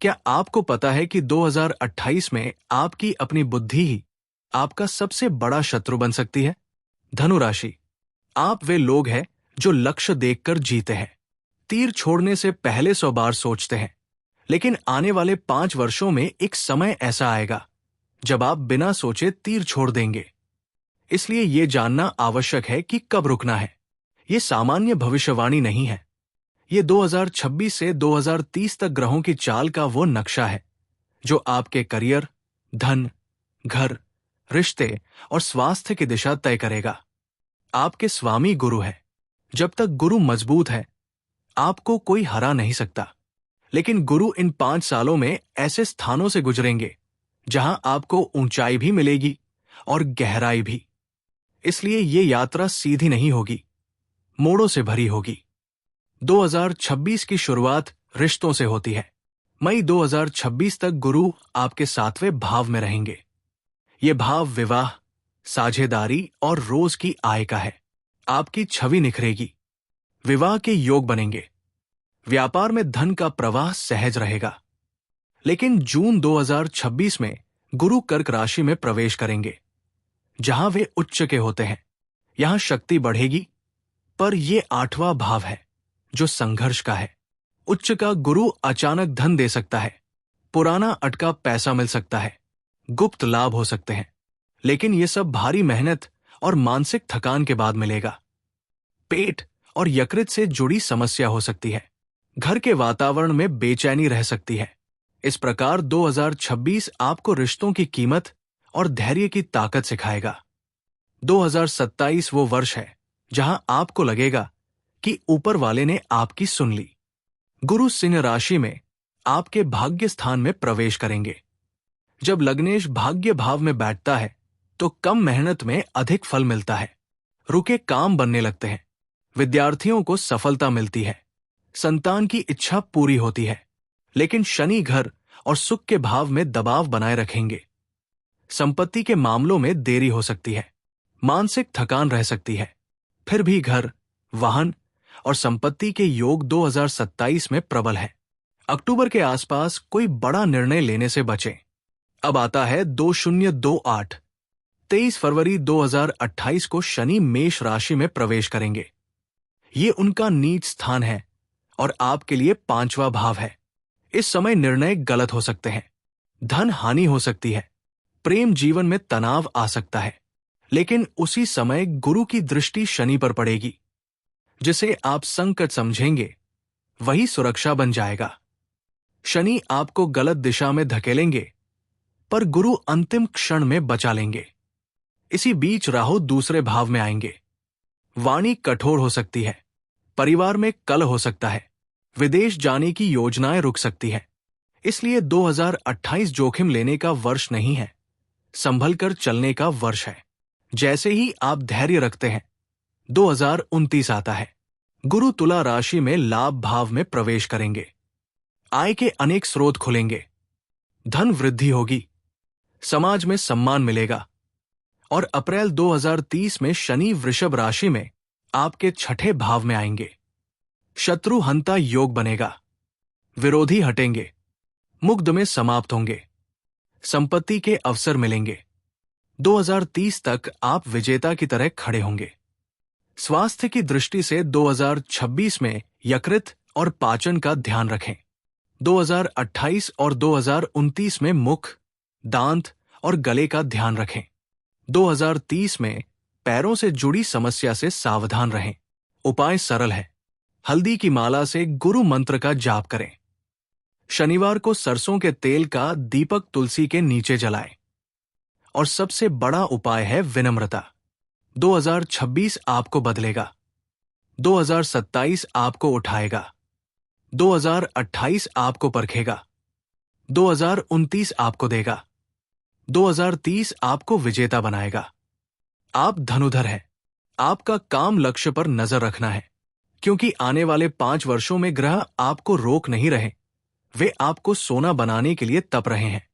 क्या आपको पता है कि 2028 में आपकी अपनी बुद्धि ही आपका सबसे बड़ा शत्रु बन सकती है? धनु राशि, आप वे लोग हैं जो लक्ष्य देखकर जीते हैं। तीर छोड़ने से पहले 100 बार सोचते हैं, लेकिन आने वाले 5 वर्षों में एक समय ऐसा आएगा जब आप बिना सोचे तीर छोड़ देंगे। इसलिए यह जानना आवश्यक है कि कब रुकना है। यह सामान्य भविष्यवाणी नहीं है। ये 2026 से 2030 तक ग्रहों की चाल का वो नक्शा है जो आपके करियर, धन, घर, रिश्ते और स्वास्थ्य की दिशा तय करेगा। आपके स्वामी गुरु है। जब तक गुरु मजबूत है, आपको कोई हरा नहीं सकता। लेकिन गुरु इन 5 सालों में ऐसे स्थानों से गुजरेंगे जहां आपको ऊंचाई भी मिलेगी और गहराई भी। इसलिए ये यात्रा सीधी नहीं होगी, मोड़ों से भरी होगी। 2026 की शुरुआत रिश्तों से होती है। मई 2026 तक गुरु आपके 7वें भाव में रहेंगे। ये भाव विवाह, साझेदारी और रोज की आय का है। आपकी छवि निखरेगी, विवाह के योग बनेंगे, व्यापार में धन का प्रवाह सहज रहेगा। लेकिन जून 2026 में गुरु कर्क राशि में प्रवेश करेंगे, जहां वे उच्च के होते हैं। यहां शक्ति बढ़ेगी, पर यह 8वां भाव है जो संघर्ष का है। उच्च का गुरु अचानक धन दे सकता है, पुराना अटका पैसा मिल सकता है, गुप्त लाभ हो सकते हैं, लेकिन यह सब भारी मेहनत और मानसिक थकान के बाद मिलेगा। पेट और यकृत से जुड़ी समस्या हो सकती है। घर के वातावरण में बेचैनी रह सकती है। इस प्रकार 2026 आपको रिश्तों की कीमत और धैर्य की ताकत सिखाएगा। 2027 वो वर्ष है जहां आपको लगेगा कि ऊपर वाले ने आपकी सुन ली। गुरु सिंह राशि में आपके भाग्य स्थान में प्रवेश करेंगे। जब लग्नेश भाग्य भाव में बैठता है तो कम मेहनत में अधिक फल मिलता है। रुके काम बनने लगते हैं। विद्यार्थियों को सफलता मिलती है। संतान की इच्छा पूरी होती है। लेकिन शनि घर और सुख के भाव में दबाव बनाए रखेंगे। संपत्ति के मामलों में देरी हो सकती है। मानसिक थकान रह सकती है। फिर भी घर, वाहन और संपत्ति के योग 2027 में प्रबल है। अक्टूबर के आसपास कोई बड़ा निर्णय लेने से बचें। अब आता है 2028। 23 फरवरी 2028 को शनि मेष राशि में प्रवेश करेंगे। ये उनका नीच स्थान है और आपके लिए 5वां भाव है। इस समय निर्णय गलत हो सकते हैं। धन हानि हो सकती है। प्रेम जीवन में तनाव आ सकता है। लेकिन उसी समय गुरु की दृष्टि शनि पर पड़ेगी। जिसे आप संकट समझेंगे वही सुरक्षा बन जाएगा। शनि आपको गलत दिशा में धकेलेंगे, पर गुरु अंतिम क्षण में बचा लेंगे। इसी बीच राहु दूसरे भाव में आएंगे। वाणी कठोर हो सकती है। परिवार में कलह हो सकता है। विदेश जाने की योजनाएं रुक सकती है। इसलिए 2028 जोखिम लेने का वर्ष नहीं है, संभल कर चलने का वर्ष है। जैसे ही आप धैर्य रखते हैं, 2029 आता है। गुरु तुला राशि में लाभ भाव में प्रवेश करेंगे। आय के अनेक स्रोत खुलेंगे। धन वृद्धि होगी। समाज में सम्मान मिलेगा। और अप्रैल 2030 में शनि वृषभ राशि में आपके 6ठे भाव में आएंगे। शत्रु हंता योग बनेगा। विरोधी हटेंगे। मुग्ध में समाप्त होंगे। संपत्ति के अवसर मिलेंगे। 2030 तक आप विजेता की तरह खड़े होंगे। स्वास्थ्य की दृष्टि से 2026 में यकृत और पाचन का ध्यान रखें। 2028 और 2029 में मुख, दांत और गले का ध्यान रखें। 2030 में पैरों से जुड़ी समस्या से सावधान रहें। उपाय सरल है। हल्दी की माला से गुरु मंत्र का जाप करें। शनिवार को सरसों के तेल का दीपक तुलसी के नीचे जलाएं। और सबसे बड़ा उपाय है विनम्रता। 2026 आपको बदलेगा। 2027 आपको उठाएगा। 2028 आपको परखेगा। 2029 आपको देगा। 2030 आपको विजेता बनाएगा। आप धनुधर हैं। आपका काम लक्ष्य पर नजर रखना है, क्योंकि आने वाले 5 वर्षों में ग्रह आपको रोक नहीं रहे, वे आपको सोना बनाने के लिए तप रहे हैं।